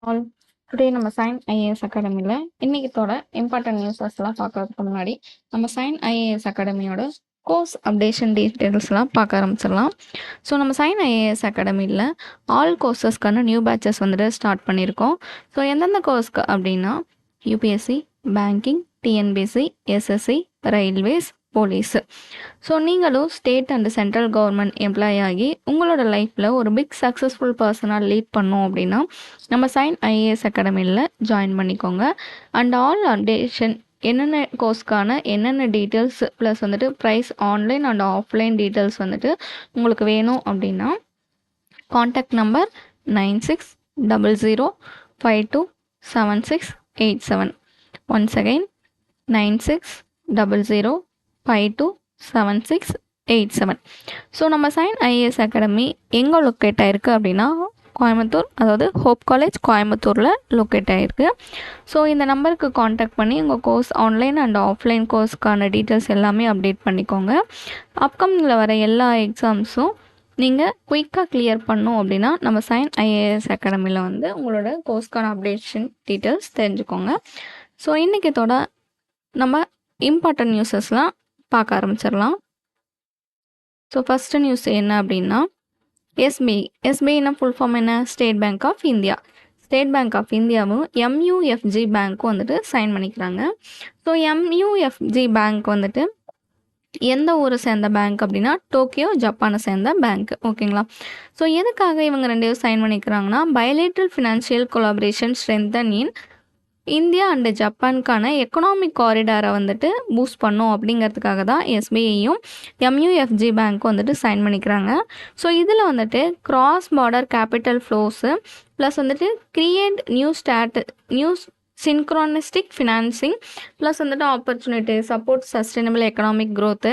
All today நம்ம Sign IAS அகாடமியில் இன்னைக்கத்தோட இம்பார்ட்டன்ட் நியூஸஸ்லாம் பார்க்கறதுக்கு முன்னாடி நம்ம சைன் ஐஏஎஸ் அகாடமியோட கோர்ஸ் அப்டேஷன் டீட்டெயில்ஸ்லாம் பார்க்க ஆரம்பிச்சிடலாம். ஸோ நம்ம சைன் ஐஏஎஸ் அகாடமியில் ஆல் கோர்சஸ்க்கான நியூ பேட்சஸ் வந்துட்டு ஸ்டார்ட் பண்ணியிருக்கோம். ஸோ எந்தெந்த கோர்ஸ்க்கு அப்படின்னா UPSC, banking, TNPSC, SSC, railways, police. So நீங்களும் state and central government employee ஆகி உங்களோட லைஃப்பில் ஒரு பிக் சக்ஸஸ்ஃபுல் பர்சனாக லீட் பண்ணோம் அப்படின்னா நம்ம சைன் ஐஏஎஸ் அகாடமியில் ஜாயின் பண்ணிக்கோங்க. அண்ட் ஆல் அப்டேஷன் என்னென்ன கோர்ஸ்க்கான என்னென்ன டீட்டெயில்ஸ் ப்ளஸ் வந்துட்டு price online and offline details வந்துட்டு உங்களுக்கு வேணும் அப்படின்னா contact number 9600527687. Once again 9600527687. So நம்ம சைன் ஐஏஎஸ் அகாடமி எங்கே லொக்கேட் ஆகிருக்கு அப்படின்னா கோயம்புத்தூர், அதாவது ஹோப் காலேஜ் கோயம்புத்தூரில் லொக்கேட் ஆகிருக்கு. ஸோ இந்த நம்பருக்கு காண்டாக்ட் பண்ணி உங்கள் கோர்ஸ் ஆன்லைன் அண்ட் ஆஃப்லைன் கோர்ஸ்க்கான டீட்டெயில்ஸ் எல்லாமே அப்டேட் பண்ணிக்கோங்க. அப்கமிங்கில் வர எல்லா எக்ஸாம்ஸும் நீங்கள் குயிக்காக கிளியர் பண்ணோம் அப்படின்னா நம்ம சைன் ஐஏஎஸ் அகாடமியில் வந்து உங்களோட கோர்ஸ்க்கான அப்டேஷன் டீட்டெயில்ஸ் தெரிஞ்சுக்கோங்க. ஸோ இன்றைக்கத்தோட நம்ம இம்பார்ட்டன்ட் நியூஸஸ்லாம் பார்க்க ஆரம்பிச்சிடலாம். ஸோ ஃபஸ்ட்டு நியூஸ் என்ன அப்படின்னா எஸ்பிஐனா ஃபுல் ஃபார்ம் என்ன? State bank of India. State bank of இந்தியாவும் எம்யூஎஃப்ஜி பேங்க்கும் வந்துட்டு சைன் பண்ணிக்கிறாங்க. ஸோ எம்யூஎஃப்ஜி பேங்க் வந்துட்டு எந்த ஊரை சேர்ந்த பேங்க் அப்படின்னா டோக்கியோ, ஜப்பானை சேர்ந்த பேங்க். ஓகேங்களா? ஸோ எதுக்காக இவங்க ரெண்டு பேரும் சைன் பண்ணிக்கிறாங்கன்னா bilateral financial collaboration strengthen in India and ஜப்பானுக்கான எக்கனாமிக் காரிடாரை வந்துட்டு பூஸ்ட் பண்ணோம் அப்படிங்கிறதுக்காக தான் எஸ்பிஐயும் எம்யூஎஃப்ஜி பேங்க்கும் வந்துட்டு சைன் பண்ணிக்கிறாங்க. ஸோ இதில் வந்துட்டு கிராஸ் பார்டர் கேபிட்டல் ஃப்ளோஸு ப்ளஸ் வந்துட்டு கிரியேட் நியூ சின்க்ரோனிஸ்டிக் ஃபினான்சிங் ப்ளஸ் வந்துட்டு opportunity support sustainable economic growth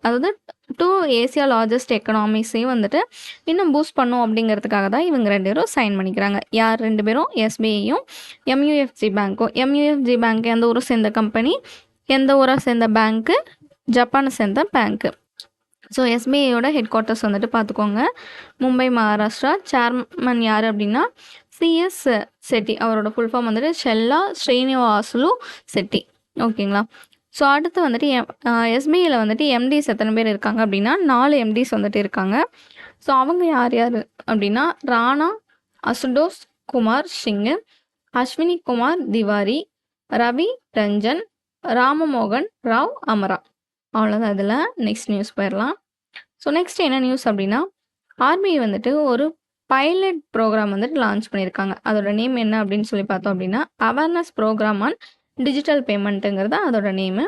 அதாவது 2 ஏசியா லார்ஜஸ்ட் எக்கனாமிஸையும் வந்துட்டு இன்னும் பூஸ்ட் பண்ணும் அப்படிங்கிறதுக்காக தான் இவங்க ரெண்டு பேரும் சைன் பண்ணிக்கிறாங்க. யார் ரெண்டு பேரும்? எஸ்பிஐயும் எம்யூஎஃப்ஜி பேங்க்கும். எம்யூஎஃப்ஜி பேங்க் எந்த ஊரை சேர்ந்த கம்பெனி, எந்த ஊரை சேர்ந்த பேங்க்கு? ஜப்பானை சேர்ந்த பேங்க்கு. ஸோ எஸ்பிஐயோட ஹெட் குவார்ட்டர்ஸ் வந்துட்டு பார்த்துக்கோங்க, மும்பை, மகாராஷ்டிரா. சேர்மன் யார் அப்படின்னா சிஎஸ் செட்டி. அவரோட ஃபுல் ஃபார்ம் வந்துட்டு ஷெல்லா ஸ்ரீனிவாசுலு செட்டி. ஓகேங்களா? ஸோ அடுத்து வந்துட்டு எஸ்பிஐயில் வந்துட்டு எம்டிஸ் எத்தனை பேர் இருக்காங்க அப்படின்னா 4 எம்டிஸ் வந்துட்டு இருக்காங்க. ஸோ அவங்க யார் யார் அப்படின்னா ராணா அசுடோஸ் குமார் சிங்கு, அஸ்வினி குமார் திவாரி, ரவி ரஞ்சன், ராமமோகன் ராவ் அமரா. அவ்வளோதான். இதில் நெக்ஸ்ட் நியூஸ் போயிடலாம். ஸோ நெக்ஸ்ட் என்ன நியூஸ் அப்படின்னா ஆர்பிஐ வந்துட்டு ஒரு பைலட் ப்ரோக்ராம் வந்துட்டு லான்ச் பண்ணியிருக்காங்க. அதோட நேம் என்ன அப்படின்னு சொல்லி பார்த்தோம் அப்படின்னா அவேர்னஸ் ப்ரோக்ராம் ஆன் டிஜிட்டல் பேமெண்ட்டுங்கிறது அதோட நேமு.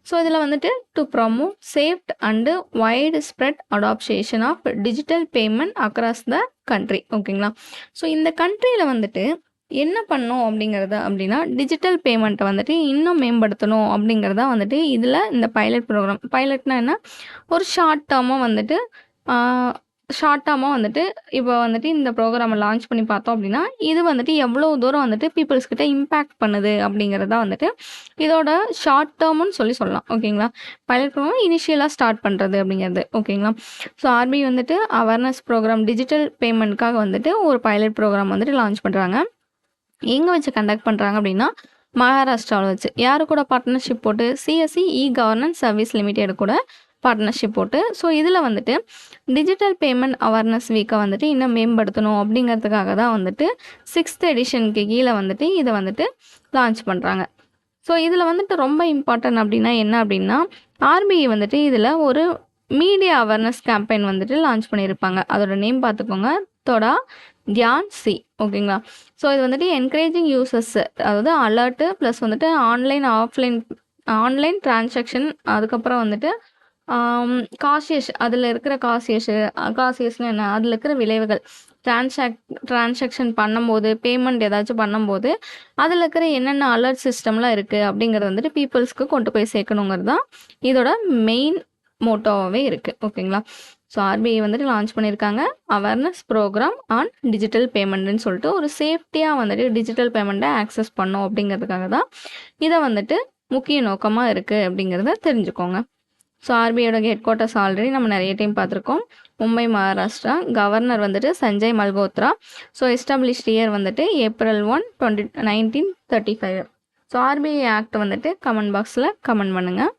ஸோ இதில் வந்துட்டு to promote safe and widespread adoption of digital payment across the country. ஓகேங்களா? ஸோ இந்த கண்ட்ரியில் வந்துட்டு என்ன பண்ணணும் அப்படின்னா டிஜிட்டல் பேமெண்ட்டை வந்துட்டு இன்னும் மேம்படுத்தணும் அப்படிங்கிறதா வந்துட்டு இதில் இந்த பைலட் ப்ரோக்ராம். பைலட்னா என்ன? ஒரு ஷார்ட் டேர்மாக வந்துட்டு இப்போ வந்துட்டு இந்த ப்ரோக்ராமை லான்ச் பண்ணி பார்த்தோம் அப்படின்னா இது வந்துட்டு எவ்வளோ தூரம் வந்துட்டு பீப்புள்ஸ்கிட்ட இம்பேக்ட் பண்ணுது அப்படிங்கிறதா வந்துட்டு இதோட ஷார்ட் டேர்ம்னு சொல்லலாம். ஓகேங்களா? பைலட் ப்ரோக்ராம் இனிஷியலாக ஸ்டார்ட் பண்ணுறது அப்படிங்கிறது. ஓகேங்களா? ஸோ ஆர்பிஐ வந்துட்டு அவேர்னஸ் ப்ரோக்ராம் டிஜிட்டல் பேமெண்ட்காக வந்துட்டு ஒரு பைலட் ப்ரோக்ராம் வந்துட்டு லான்ச் பண்ணுறாங்க. எங்கே வச்சு கண்டக்ட் பண்ணுறாங்க அப்படின்னா மகாராஷ்டிராவில் வச்சு. யாரு கூட பார்ட்னர்ஷிப் போட்டு? CSC e governance service limited கூட பார்ட்னர்ஷிப் போட்டு. ஸோ இதில் வந்துட்டு டிஜிட்டல் பேமெண்ட் அவேர்னஸ் வீக்கை வந்துட்டு இன்னும் மேம்படுத்தணும் அப்படிங்கிறதுக்காக தான் வந்துட்டு 6th எடிஷனுக்கு கீழே வந்துட்டு இதை வந்துட்டு லான்ச் பண்ணுறாங்க. ஸோ இதில் வந்துட்டு ரொம்ப இம்பார்ட்டன்ட் அப்படின்னா என்ன அப்படின்னா ஆர்பிஐ வந்துட்டு இதில் ஒரு மீடியா அவேர்னஸ் கேம்பெயின் வந்துட்டு லான்ச் பண்ணியிருப்பாங்க. அதோட நேம் பார்த்துக்கோங்க, தோடா தியான் சி. ஓகேங்களா? ஸோ இது வந்துட்டு என்கரேஜிங் யூசர்ஸ், அதாவது அலர்ட்டு ப்ளஸ் வந்துட்டு ஆன்லைன் டிரான்சாக்ஷன், அதுக்கப்புறம் வந்துட்டு காசியஸ், அதில் இருக்கிற காசியஸ்னு என்ன? அதில் இருக்கிற விளைவுகள், டிரான்சாக்ஷன் பண்ணும்போது, பேமெண்ட் ஏதாச்சும் பண்ணும்போது அதில் இருக்கிற என்னென்ன அலர்ட் சிஸ்டம்லாம் இருக்குது அப்படிங்கிறது வந்துட்டு பீப்புள்ஸ்க்கு கொண்டு போய் சேர்க்கணுங்கிறது தான் இதோட மெயின் மோட்டோவாகவே இருக்குது. ஓகேங்களா? ஸோ ஆர்பிஐ வந்துட்டு லான்ச் பண்ணியிருக்காங்க அவேர்னஸ் ப்ரோக்ராம் ஆன் டிஜிட்டல் பேமெண்ட்னு சொல்லிட்டு ஒரு சேஃப்டியாக வந்துட்டு டிஜிட்டல் பேமெண்ட்டை ஆக்சஸ் பண்ணோம் அப்படிங்கிறதுக்காக தான் இதை வந்துட்டு முக்கிய நோக்கமாக இருக்குது அப்படிங்கிறத தெரிஞ்சுக்கோங்க. ஸோ ஆர்பிஐயோட ஹெட் குவார்ட்டர்ஸ் ஆல்ரெடி நம்ம நிறைய டைம் பார்த்துருக்கோம், மும்பை மகாராஷ்டிரா. கவர்னர் வந்துட்டு Sanjay Malhotra. So established year வந்துட்டு April 1, 1935. ஸோ ஆர்பிஐ ஆக்ட் வந்துட்டு கமெண்ட் பாக்ஸில் கமெண்ட் பண்ணுங்கள்.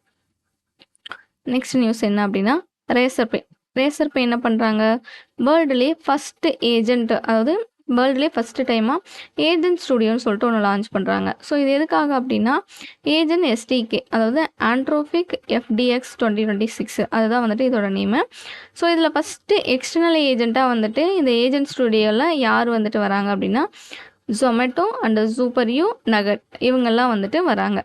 நெக்ஸ்ட் நியூஸ் என்ன அப்படின்னா ரேசர் பே என்ன பண்ணுறாங்க, வேர்ல்டுலேயே ஃபஸ்ட்டு ஏஜென்ட், அதாவது வேர்ல்டுலேயே ஃபஸ்ட்டு டைமாக ஏஜென்ட் ஸ்டுடியோன்னு சொல்லிட்டு ஒன்று லான்ச் பண்ணுறாங்க. ஸோ இது எதுக்காக அப்படின்னா ஏஜென்ட் எஸ்டிகே, அதாவது ஆண்ட்ரோஃபிக் FDX 2026, அதுதான் வந்துட்டு இதோட நேமு. ஸோ இதில் ஃபஸ்ட்டு எக்ஸ்டர்னல் ஏஜெண்ட்டாக வந்துட்டு இந்த ஏஜென்ட் ஸ்டுடியோவில் யார் வந்துட்டு வராங்க அப்படின்னா Zomato and super you nugget இவங்கெல்லாம் வந்துட்டு வராங்க.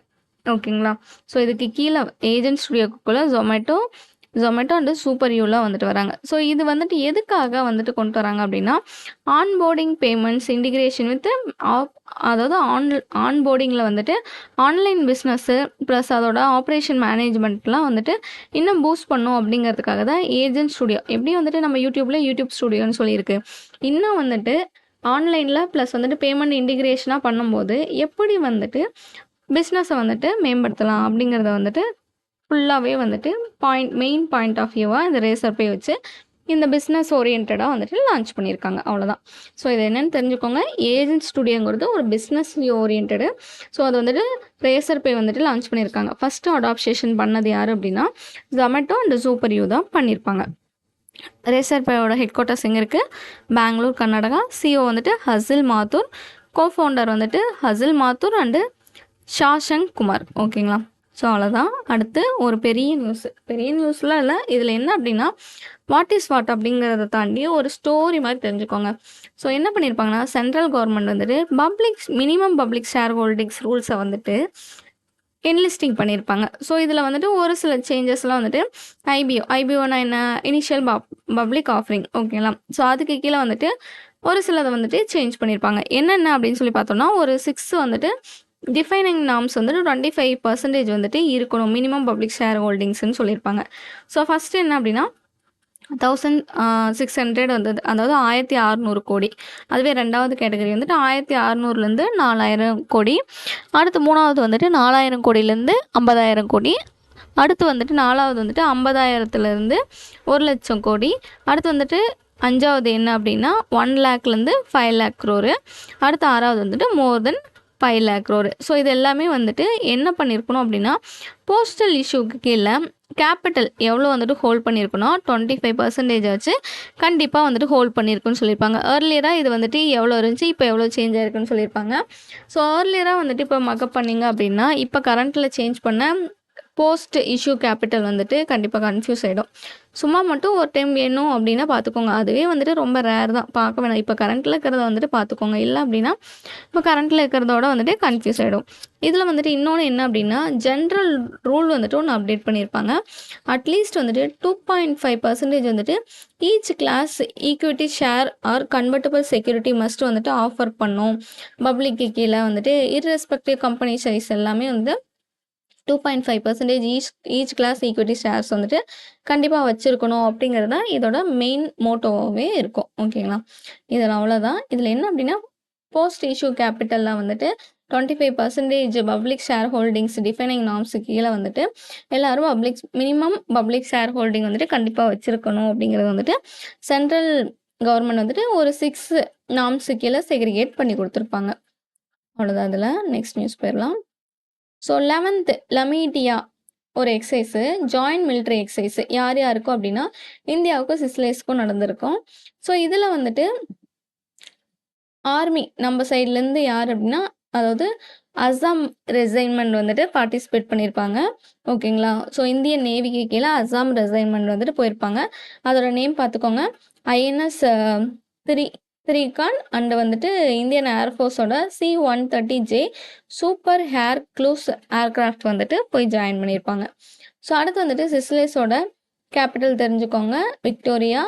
ஓகேங்களா. ஸோ இதுக்கு கீழே ஏஜென்ட் ஸ்டுடியோக்குள்ளே ஜொமேட்டோ அண்டு சூப்பர் யூலாம் வந்துட்டு வராங்க. ஸோ இது வந்துட்டு எதுக்காக வந்துட்டு கொண்டு வராங்க அப்படின்னா ஆன்போர்டிங் பேமெண்ட்ஸ் இன்டிகிரேஷன் வித் அதாவது ஆன்போர்டிங்கில் வந்துட்டு ஆன்லைன் பிஸ்னஸ்ஸு ப்ளஸ் அதோட ஆப்ரேஷன் மேனேஜ்மெண்ட்லாம் வந்துட்டு இன்னும் பூஸ்ட் பண்ணும் அப்படிங்கிறதுக்காக தான் ஏஜென்ட் ஸ்டுடியோ. எப்படி வந்துட்டு நம்ம யூடியூப் ஸ்டுடியோன்னு சொல்லியிருக்கு, இன்னும் வந்துட்டு ஆன்லைனில் ப்ளஸ் வந்துட்டு பேமெண்ட் இன்டிகிரேஷனாக பண்ணும்போது எப்படி வந்துட்டு பிஸ்னஸை வந்துட்டு மேம்படுத்தலாம் அப்படிங்கிறத வந்துட்டு ஃபுல்லாகவே வந்துட்டு மெயின் பாயிண்ட் ஆஃப் வியூவாக இந்த ரேசர் பே வச்சு இந்த பிஸ்னஸ் ஓரியன்டாக வந்துட்டு லான்ச் பண்ணியிருக்காங்க. அவ்வளோதான். ஸோ இது என்னென்னு தெரிஞ்சுக்கோங்க, ஏஜென்ட் ஸ்டுடியோங்கிறது ஒரு பிஸ்னஸ் ஓரியன்டு. ஸோ அது வந்துட்டு ரேசர் பே வந்துட்டு லான்ச் பண்ணியிருக்காங்க. ஃபஸ்ட்டு அடாப்ஷேஷன் பண்ணது யார் அப்படின்னா ஜொமேட்டோ அண்ட் சூப்பர் யூ தான் பண்ணியிருப்பாங்க. ரேசர் பேயோட ஹெட் குவார்ட்டர்ஸ் எங்கே இருக்குது, பெங்களூர், கர்நாடகா. சிஓ வந்துட்டு ஹசில் மாத்தூர், கோஃபவுண்டர் வந்துட்டு ஹசில் மாத்தூர் அண்டு ஷாஷங்க் குமார். ஓகேங்களா. ஸோ அவ்வளோதான். அடுத்து ஒரு பெரிய நியூஸில் இல்லை, இதில் என்ன அப்படின்னா வாட் இஸ் வாட் அப்படிங்கிறத தாண்டி ஒரு ஸ்டோரி மாதிரி தெரிஞ்சுக்கோங்க. ஸோ என்ன பண்ணியிருப்பாங்கன்னா சென்ட்ரல் கவர்மெண்ட் வந்துட்டு மினிமம் பப்ளிக் ஷேர் ஹோல்டிங்ஸ் ரூல்ஸை வந்துட்டு என்லிஸ்டிங் பண்ணியிருப்பாங்க. ஸோ இதில் வந்துட்டு ஒரு சில சேஞ்சஸ்லாம் வந்துட்டு ஐபிஓனா என்ன, இனிஷியல் பப்ளிக் ஆஃபரிங். ஓகேங்களா. ஸோ அதுக்கு கீழே வந்துட்டு ஒரு சிலதை வந்துட்டு சேஞ்ச் பண்ணியிருப்பாங்க. என்னென்ன அப்படின்னு சொல்லி பார்த்தோம்னா ஒரு 6 வந்துட்டு டிஃபைனிங் நார்ம்ஸ் வந்துட்டு 25% வந்துட்டு இருக்கணும் மினிமம் பப்ளிக் ஷேர் ஹோல்டிங்ஸ்ன்னு சொல்லியிருப்பாங்க. ஸோ ஃபஸ்ட்டு என்ன அப்படின்னா 1600 வந்தது, அதாவது 1600 கோடி. அதுவே ரெண்டாவது கேட்டகரி வந்துட்டு 1600லேருந்து 4000 கோடி. அடுத்து மூணாவது வந்துட்டு 4000 கோடியிலேருந்து 50,000 கோடி. அடுத்து வந்துட்டு நாலாவது வந்துட்டு 50,000லேருந்து 1,00,000 கோடி. அடுத்து வந்துட்டு அஞ்சாவது என்ன அப்படின்னா 1 lakhலேருந்து 5 lakh crore. அடுத்து ஆறாவது வந்துட்டு மோர் தென் 5 lakh crore. ஸோ இது எல்லாமே வந்துட்டு என்ன பண்ணியிருக்கணும் அப்படின்னா போஸ்டல் இஷ்யூக்கு கீழே கேபிட்டல் எவ்வளோ வந்துட்டு ஹோல்ட் பண்ணியிருக்கணும் 25% ஆச்சு கண்டிப்பாக வந்துட்டு ஹோல்ட் பண்ணியிருக்குன்னு சொல்லியிருப்பாங்க. ஏர்லியராக இது வந்துட்டு எவ்வளோ இருந்துச்சு, இப்போ எவ்வளோ சேஞ்ச் ஆயிருக்குன்னு சொல்லியிருப்பாங்க. ஸோ ஏர்லியராக வந்துட்டு இப்போ மக்கப் பண்ணிங்க அப்படின்னா இப்போ கரண்ட்டில் சேஞ்ச் பண்ண போஸ்ட் இஷ்யூ கேபிட்டல் வந்துட்டு கண்டிப்பாக கன்ஃபியூஸ் ஆகிடும். சும்மா மட்டும் ஒரு டைம் வேணும் அப்படின்னா பார்த்துக்கோங்க, அதுவே வந்துட்டு ரொம்ப ரேர் தான், பார்க்க வேணாம். இப்போ கரண்ட்டில் இருக்கிறத வந்துட்டு பார்த்துக்கோங்க, இல்லை அப்படின்னா இப்போ கரண்ட்டில் இருக்கிறதோட வந்துட்டு கன்ஃபியூஸ் ஆகிடும். இதில் வந்துட்டு இன்னொன்று என்ன அப்படின்னா ஜென்ரல் ரூல் வந்துட்டு ஒன்று அப்டேட் பண்ணியிருப்பாங்க. அட்லீஸ்ட் வந்துட்டு 2.5% வந்துட்டு each class equity share or convertible security must வந்துட்டு ஆஃபர் பண்ணும். பப்ளிக்கு கீழே வந்துட்டு இர்ரெஸ்பெக்டிவ் கம்பெனி சைஸ் எல்லாமே வந்து 2.5% ஈச் கிளாஸ் ஈக்விட்டி ஷேர்ஸ் வந்துட்டு கண்டிப்பாக வச்சுருக்கணும் அப்படிங்கிறது தான் இதோட மெயின் மோட்டோவே இருக்கும். ஓகேங்களா. இதில் அவ்வளோதான். இதில் என்ன அப்படின்னா போஸ்ட் இஷ்யூ கேபிட்டலில் வந்துட்டு 25% பப்ளிக் ஷேர் ஹோல்டிங்ஸ் டிஃபைனிங் நார்ம்ஸுக்கு கீழே வந்துட்டு எல்லோரும் மினிமம் பப்ளிக் ஷேர் ஹோல்டிங் வந்துட்டு கண்டிப்பாக வச்சுருக்கணும் அப்படிங்கிறது வந்துட்டு சென்ட்ரல் கவர்மெண்ட் வந்துட்டு ஒரு 6 நார்ம்ஸுக்கு கீழே செக்ரிகேட் பண்ணி கொடுத்துருப்பாங்க. அவ்வளோதான். அதில் நெக்ஸ்ட் நியூஸ் போயிடலாம். ஸோ 11th லமீட்டியா ஒரு எக்ஸசைஸு, ஜாயின்ட் மிலிட்ரி எக்ஸசைஸு யார் யாருக்கும் அப்படின்னா இந்தியாவுக்கும் சிஸ்லேஸ்க்கும் நடந்திருக்கும். ஸோ இதில் வந்துட்டு ஆர்மி நம்ம சைட்லேருந்து யார் அப்படின்னா அதாவது அசாம் ரெசைன்மெண்ட் வந்துட்டு பார்ட்டிசிபேட் பண்ணியிருப்பாங்க. ஓகேங்களா. ஸோ இந்தியன் நேவிக்கு கீழே அசாம் ரெசைன்மெண்ட் வந்துட்டு போயிருப்பாங்க. அதோட நேம் பார்த்துக்கோங்க, INS திரிகான் அண்ட் வந்துட்டு இந்தியன் ஏர்ஃபோர்ஸோட C-130J super Hercules aircraft வந்துட்டு போய் ஜாயின் பண்ணியிருப்பாங்க. ஸோ அடுத்து வந்துட்டு சிஸ்லேஸோட கேபிட்டல் தெரிஞ்சுக்கோங்க, விக்டோரியா.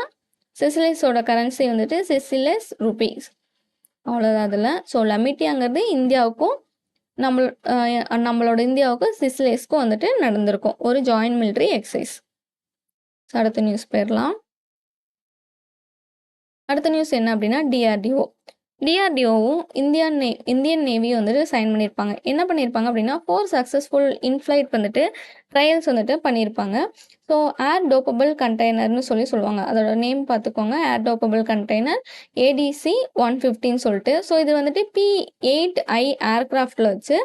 சிஸ்லேஸோட கரன்சி வந்துட்டு சிசிலேஸ் ருபீஸ். அவ்வளோதான் அதில். ஸோ லமிட்டியாங்கிறது இந்தியாவுக்கும் நம்மளோட இந்தியாவுக்கும் சிஸ்லேஸ்க்கும் வந்துட்டு நடந்திருக்கும் ஒரு ஜாயின்ட் மிலிட்ரி எக்ஸசைஸ். ஸோ அடுத்த நியூஸ் போயிடலாம். அடுத்த நியூஸ் என்ன அப்படின்னா DRDO டிஆர்டிஓவும் இந்தியன் நேவியும் வந்துட்டு சைன் பண்ணியிருப்பாங்க. என்ன பண்ணியிருப்பாங்க அப்படின்னா 4 சக்ஸஸ்ஃபுல் இன்ஃப்ளைட் வந்துட்டு ட்ரையல்ஸ் வந்துட்டு பண்ணியிருப்பாங்க. ஸோ ஏர் டோப்பபிள் கண்டெய்னர்னு சொல்லுவாங்க. அதோட நேம் பார்த்துக்கோங்க. ஏர் டோப்பபிள் கண்டெய்னர் ADC 150ன்னு சொல்லிட்டு. ஸோ இது வந்துட்டு P-8I ஏர்கிராஃப்டில் வச்சு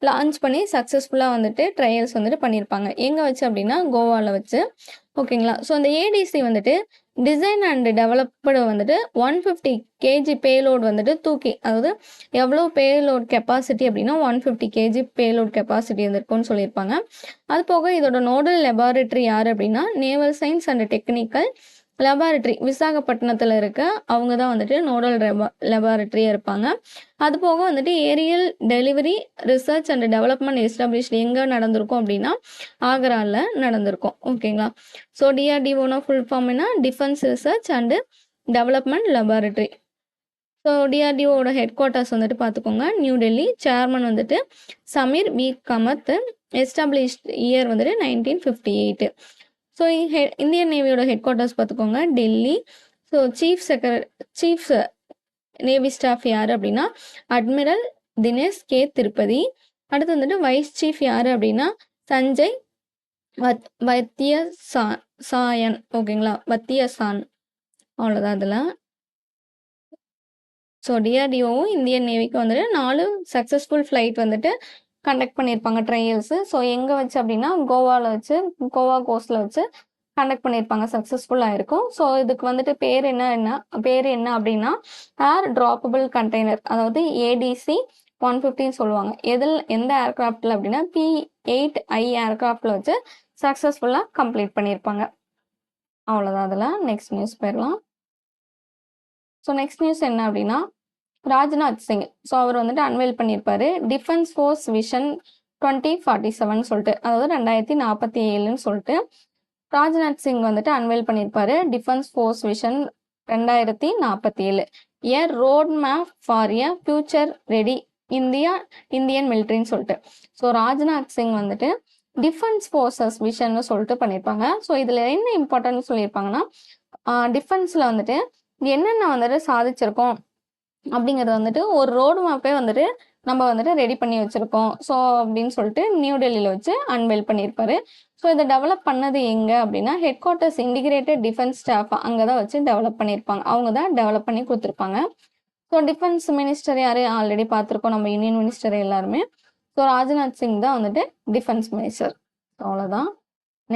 லான்ச் பண்ணி சக்ஸஸ்ஃபுல்லாக வந்துட்டு ட்ரையல்ஸ் வந்துட்டு பண்ணியிருப்பாங்க. எங்கே வச்சு அப்படின்னா கோவாவில் வச்சு. ஓகேங்களா. ஸோ அந்த ADC வந்துட்டு டிசைன் அண்ட் டெவலப்டு வந்துட்டு 150 கேஜி பேலோட் வந்துட்டு தூக்கி, அதாவது எவ்வளோ பேலோட் கெப்பாசிட்டி அப்படின்னா 150 கேஜி பேலோட் கெப்பாசிட்டி வந்துருக்கும்னு சொல்லியிருப்பாங்க. அது போக இதோட நோடல் லெபார்டரி யார் அப்படின்னா naval science and technical laboratory விசாகப்பட்டினத்தில் இருக்க அவங்க தான் வந்துட்டு நோடல் லெபார்டரியாக இருப்பாங்க. அது போக வந்துட்டு aerial delivery research and development established எங்கே நடந்திருக்கும் அப்படின்னா ஆக்ராவில் நடந்திருக்கும். ஓகேங்களா. ஸோ டிஆர்டிஓனா ஃபுல் ஃபார்ம் என்ன, defence research and development laboratory. So டிஆர்டிஓட ஹெட் குவார்ட்டர்ஸ் வந்துட்டு பார்த்துக்கோங்க நியூ டெல்லி. சேர்மன் வந்துட்டு Samir V Kamat. Established year வந்துட்டு 1958. ஸோ இந்தியன் நேவியோட ஹெட் குவார்ட்டர்ஸ் பார்த்துக்கோங்க Delhi. So chief navy staff யார் அப்படின்னா அட்மிரல் தினேஷ் கே திருப்பதி. அடுத்து வந்துட்டு வைஸ் சீஃப் யார் அப்படின்னா சஞ்சய் வத்தியசாயன். ஓகேங்களா, வத்தியசான். அவ்வளோதான் அதில். ஸோ டிஆர்டிஓவும் இந்தியன் நேவிக்கு வந்துட்டு 4 சக்ஸஸ்ஃபுல் ஃப்ளைட் வந்துட்டு கண்டக்ட் பண்ணியிருப்பாங்க ட்ரையல்ஸு. ஸோ எங்கே வச்சு அப்படின்னா கோவாவில் வச்சு, கோவா கோஸ்டில் வச்சு கண்டக்ட் பண்ணியிருப்பாங்க. சக்ஸஸ்ஃபுல்லாக இருக்கும். ஸோ இதுக்கு வந்துட்டு பேர் என்ன அப்படின்னா ஏர் ட்ராப்பபிள் கண்டெய்னர், அதாவது ADC 150ன்னு சொல்லுவாங்க. எந்த ஏர்கிராஃப்டில் அப்படின்னா P-8I ஏர்கிராஃப்டில் வச்சு சக்ஸஸ்ஃபுல்லாக கம்ப்ளீட் பண்ணியிருப்பாங்க. அவ்வளோதான் அதில். நெக்ஸ்ட் நியூஸ் போயிடலாம். ஸோ நெக்ஸ்ட் நியூஸ் என்ன அப்படின்னா ராஜ்நாத் சிங். ஸோ அவர் வந்துட்டு அன்வைல் பண்ணியிருப்பாரு டிஃபென்ஸ் ஃபோர்ஸ் விஷன் 2047 சொல்லிட்டு, அதாவது 2047ன்னு சொல்லிட்டு ராஜ்நாத் சிங் வந்துட்டு அன்வைல் பண்ணியிருப்பாரு defence force vision 2047 a road map for a future ready Indian மிலிட்ரின்னு சொல்லிட்டு. ஸோ ராஜ்நாத் சிங் வந்துட்டு டிஃபென்ஸ் ஃபோர்ஸஸ் விஷன்னு சொல்லிட்டு பண்ணியிருப்பாங்க. ஸோ இதில் என்ன இம்பார்ட்டன்ட் சொல்லியிருப்பாங்கன்னா டிஃபென்ஸில் வந்துட்டு என்னென்ன வந்துட்டு சாதிச்சிருக்கோம் அப்படிங்கிறது வந்துட்டு ஒரு ரோடு மேப்பே வந்துட்டு நம்ம வந்துட்டு ரெடி பண்ணி வச்சுருக்கோம். ஸோ அப்படின்னு சொல்லிட்டு நியூ டெல்லியில் வச்சு அன்வைல் பண்ணியிருப்பாரு. ஸோ இதை டெவலப் பண்ணது எங்கே அப்படின்னா head quarters integrated defence staff அங்கே தான் வச்சு டெவலப் பண்ணியிருப்பாங்க. அவங்க தான் டெவலப் பண்ணி கொடுத்துருப்பாங்க. ஸோ டிஃபென்ஸ் மினிஸ்டர் யார் ஆல்ரெடி பார்த்துருக்கோம் நம்ம யூனியன் மினிஸ்டர் எல்லாருமே. ஸோ ராஜ்நாத் சிங் தான் வந்துட்டு டிஃபென்ஸ் மினிஸ்டர். அவ்வளோதான்.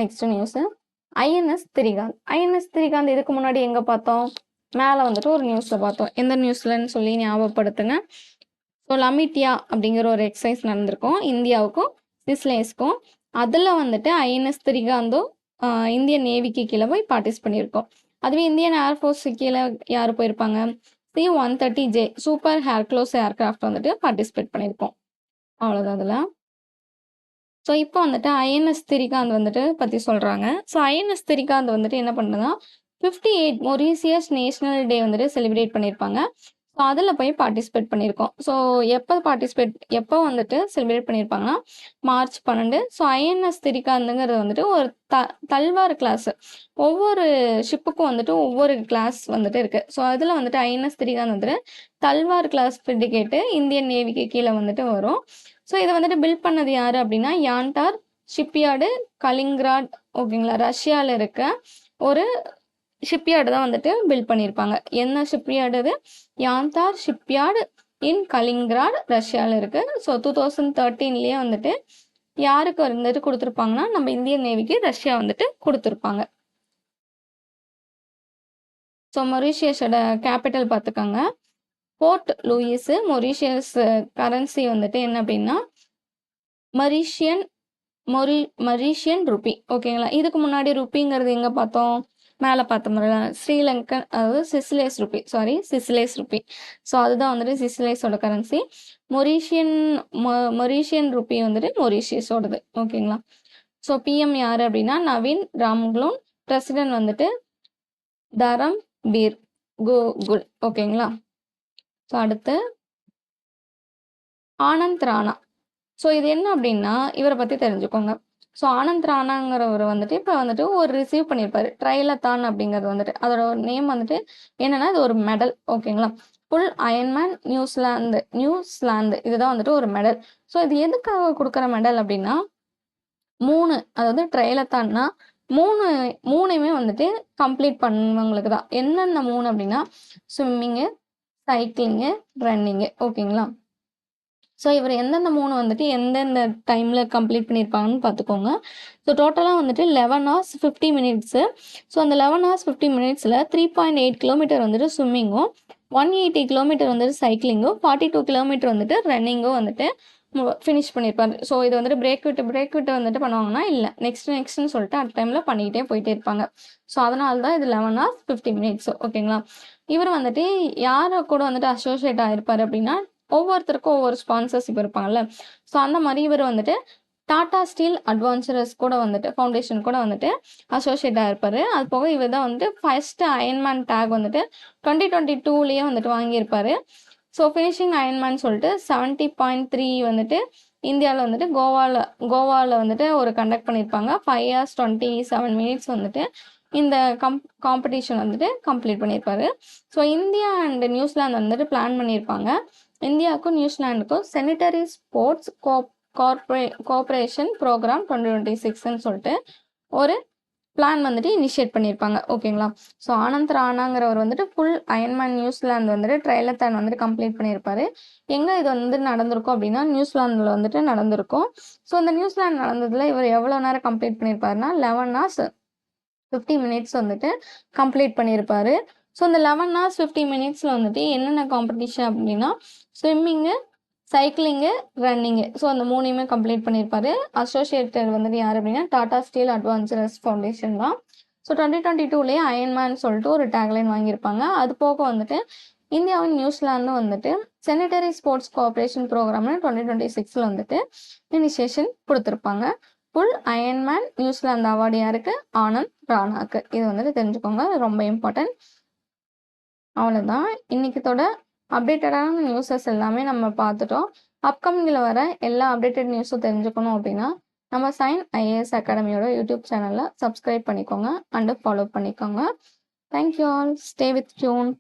நெக்ஸ்ட் நியூஸு INS திரிகாந்த் இதுக்கு முன்னாடி எங்கே பார்த்தோம், மேலே வந்துட்டு ஒரு நியூஸில் பார்த்தோம். எந்த நியூஸ்லன்னு சொல்லி ஞாபகப்படுத்துங்க. ஸோ லமிட்டியா அப்படிங்கிற ஒரு எக்ஸசைஸ் நடந்திருக்கும் இந்தியாவுக்கும் சிஸ்லேஸ்க்கும். அதில் வந்துட்டு INS திரிகாந்தும் இந்தியன் நேவிக்கு கீழே போய் பார்ட்டிசிபேட் பண்ணியிருக்கோம். அதுவே இந்தியன் ஏர்ஃபோர்ஸுக்கு கீழே யார் போயிருப்பாங்க, C-130J சூப்பர் ஹேர்க்ளோஸ் ஏர்கிராஃப்ட் வந்துட்டு பார்ட்டிசிபேட் பண்ணியிருக்கோம். அவ்வளோதான் அதில். ஸோ இப்போ வந்துட்டு INS திரிகாந்த் வந்துட்டு பற்றி சொல்கிறாங்க. ஸோ INS திரிகாந்த் வந்துட்டு என்ன பண்ணுறதுன்னா 58 மொரீசியஸ் நேஷனல் டே வந்துட்டு செலிப்ரேட் பண்ணியிருப்பாங்க. ஸோ அதில் போய் பார்ட்டிசிபேட் பண்ணியிருக்கோம். ஸோ எப்போ வந்துட்டு செலிப்ரேட் பண்ணியிருப்பாங்கன்னா மார்ச் 12. ஸோ INS திரிகாந்துங்கிறது வந்துட்டு ஒரு தல்வார் கிளாஸ். ஒவ்வொரு ஷிப்புக்கும் வந்துட்டு ஒவ்வொரு கிளாஸ் வந்துட்டு இருக்குது. ஸோ அதில் வந்துட்டு INS திரிகாந்த் வந்துட்டு தல்வார் கிளாஸ் ஃப்ரிகேட்டு இந்தியன் நேவிக்கு கீழே வந்துட்டு வரும். ஸோ இதை வந்துட்டு பில்ட் பண்ணது யார் அப்படின்னா யான்டார் ஷிப்யார்டு கலிங்ராட். ஓகேங்களா, ரஷ்யாவில் இருக்க ஒரு ஷிப்யார்டு தான் வந்துட்டு பில்ட் பண்ணியிருப்பாங்க. என்ன ஷிப்யார்டு அது, யான்தார் ஷிப்யார்டு இன் கலிங்ராட் ரஷ்யாவில் இருக்குது. ஸோ 2013 வந்துட்டு யாருக்கு வந்துட்டு கொடுத்துருப்பாங்கன்னா நம்ம இந்தியன் நேவிக்கு ரஷ்யா வந்துட்டு கொடுத்துருப்பாங்க. ஸோ மொரீஷியஸோட கேபிட்டல் பார்த்துக்கோங்க போர்ட் லூயிஸு. மொரீஷியஸ் கரன்சி வந்துட்டு என்ன அப்படின்னா மொரீஷியன் ருப்பி. ஓகேங்களா, இதுக்கு முன்னாடி ருப்பிங்கிறது எங்கே பார்த்தோம், மேலே பார்த்த முறை ஸ்ரீலங்கன், அதாவது சிசிலேஸ் ருப்பி. ஸோ அதுதான் வந்துட்டு சிசிலேஸோட கரன்சி. மொரீஷியன் ருப்பி வந்துட்டு மொரீஷியஸோடது. ஓகேங்களா. ஸோ PM யார் அப்படின்னா நவீன் ராம்குலோன். பிரசிடென்ட் வந்துட்டு தரம் பீர் கோகுல். ஓகேங்களா. ஸோ அடுத்து ஆனந்த் ராணா. ஸோ இது என்ன அப்படின்னா இவரை பற்றி தெரிஞ்சுக்கோங்க. ஸோ ஆனந்த் ராணாங்கிறவர் வந்துட்டு இப்போ வந்துட்டு ஒரு ரிசீவ் பண்ணியிருப்பாரு ட்ரைலத்தான் அப்படிங்கிறது வந்துட்டு. அதோட நேம் வந்துட்டு என்னன்னா இது ஒரு மெடல். ஓகேங்களா. ஃபுல் அயன்மேன் நியூசிலாந்து இதுதான் வந்துட்டு ஒரு மெடல். ஸோ இது எதுக்காக கொடுக்குற மெடல் அப்படின்னா 3 அதாவது ட்ரையலத்தான்னா 3யுமே வந்துட்டு கம்ப்ளீட் பண்ணவங்களுக்கு தான். என்னென்ன 3 அப்படின்னா ஸ்விம்மிங்கு, சைக்கிளிங்கு, ரன்னிங்கு. ஓகேங்களா? ஸோ இவர் எந்தெந்த 3 வந்துட்டு எந்தெந்த டைமில் கம்ப்ளீட் பண்ணியிருப்பாங்கன்னு பார்த்துக்கோங்க. ஸோ டோட்டலாக வந்துட்டு 11 hours 50 minutes. ஸோ அந்த 11 hours 50 minutesல 3.8 கிலோமீட்டர் வந்துட்டு ஸ்விம்மிங்கும், 180 கிலோமீட்டர் வந்துட்டு சைக்கிளிங்கும், 42 கிலோமீட்டர் வந்துட்டு ரன்னிங்கும் வந்துட்டு ஃபினிஷ் பண்ணியிருப்பாரு. ஸோ இது வந்துட்டு பிரேக் விட்டு வந்துட்டு பண்ணுவாங்கன்னா இல்லை நெக்ஸ்ட்னு சொல்லிட்டு அட் டைமில் பண்ணிக்கிட்டே போயிட்டே இருப்பாங்க. ஸோ அதனால தான் இது 11 hours 50 minutes. ஓகேங்களா? இவர் வந்துட்டு யாரை கூட வந்துட்டு அசோசியேட் ஆகிருப்பார் அப்படின்னா ஒவ்வொருத்தருக்கும் ஒவ்வொரு ஸ்பான்சர்ஷிப் இருப்பாங்கல்ல. ஸோ அந்த மாதிரி இவர் வந்துட்டு டாடா ஸ்டீல் அட்வான்ச்சரஸ் கூட வந்துட்டு ஃபவுண்டேஷன் கூட வந்துட்டு அசோசியேட் ஆகிருப்பார். அது போக இவர் தான் வந்துட்டு ஃபர்ஸ்ட் அயன்மேன் டேக் வந்துட்டு 2022 வந்துட்டு வாங்கியிருப்பார். ஸோ ஃபினிஷிங் அயன்மேன் சொல்லிட்டு 70.3 வந்துட்டு இந்தியாவில் வந்துட்டு கோவாவில் வந்துட்டு ஒரு கண்டக்ட் பண்ணியிருப்பாங்க. 5 hours 27 minutes வந்துட்டு இந்த காம்படிஷன் வந்துட்டு கம்ப்ளீட் பண்ணியிருப்பாரு. ஸோ இந்தியா அண்ட் நியூசிலாந்து வந்துட்டு பிளான் பண்ணியிருப்பாங்க. இந்தியாவுக்கும் நியூசிலாண்டுக்கும் செனிட்டரி ஸ்போர்ட்ஸ் கோஆப்ரேஷன் ப்ரோக்ராம் 2026ன்னு சொல்லிட்டு ஒரு பிளான் வந்துட்டு இனிஷியேட் பண்ணியிருப்பாங்க. ஓகேங்களா? ஸோ ஆனந்த் ராணாங்கிறவர் வந்துட்டு ஃபுல் அயன்மேன் நியூசிலாந்து வந்துட்டு ட்ரையலத்தான் வந்துட்டு கம்ப்ளீட் பண்ணியிருப்பாரு. எங்கே இது வந்து நடந்திருக்கும் அப்படின்னா நியூசிலாந்தில் வந்துட்டு நடந்திருக்கும். ஸோ இந்த நியூசிலாந்து நடந்ததில் இவர் எவ்வளோ நேரம் கம்ப்ளீட் பண்ணியிருப்பாருன்னா 11 hours 50 minutes வந்துட்டு கம்ப்ளீட் பண்ணியிருப்பாரு. ஸோ இந்த 11 hours 50 minutesல வந்துட்டு என்னென்ன காம்படிஷன் அப்படின்னா ஸ்விம்மிங்கு, சைக்கிளிங்கு, ரன்னிங்கு. ஸோ அந்த 3யுமே கம்ப்ளீட் பண்ணியிருப்பாரு. அசோசியேட்டட் வந்துட்டு யார் அப்படின்னா டாடா ஸ்டீல் அட்வான்ச்சரஸ் ஃபவுண்டேஷன் தான். ஸோ 2022 அயன்மேன் சொல்லிட்டு ஒரு டேக்லைன் வாங்கியிருப்பாங்க. அது போக வந்துட்டு இந்தியாவும் நியூசிலாண்டும் வந்துட்டு செனிட்டரி ஸ்போர்ட்ஸ் கோஆப்ரேஷன் ப்ரோக்ராம்னு 2026 வந்துட்டு இனிஷியேஷன் கொடுத்துருப்பாங்க. ஃபுல் அயன்மேன் நியூசிலாந்து அவார்டு யாருக்கு? ஆனந்த் ராணாக்கு. இது வந்துட்டு தெரிஞ்சுக்கோங்க, ரொம்ப இம்பார்ட்டன்ட். அவ்வளோதான் இன்னைக்குத்தோட அப்டேட்டடான நியூஸஸ் எல்லாமே நம்ம பார்த்துட்டோம். அப்கமிங்கில் வர எல்லா அப்டேட்டட் நியூஸும் தெரிஞ்சுக்கணும் அப்படின்னா நம்ம சைன் ஐஏஎஸ் அகாடமியோட யூடியூப் சேனலில் சப்ஸ்கிரைப் பண்ணிக்கோங்க அண்டு ஃபாலோ பண்ணிக்கோங்க. Thank you all. Stay with tune.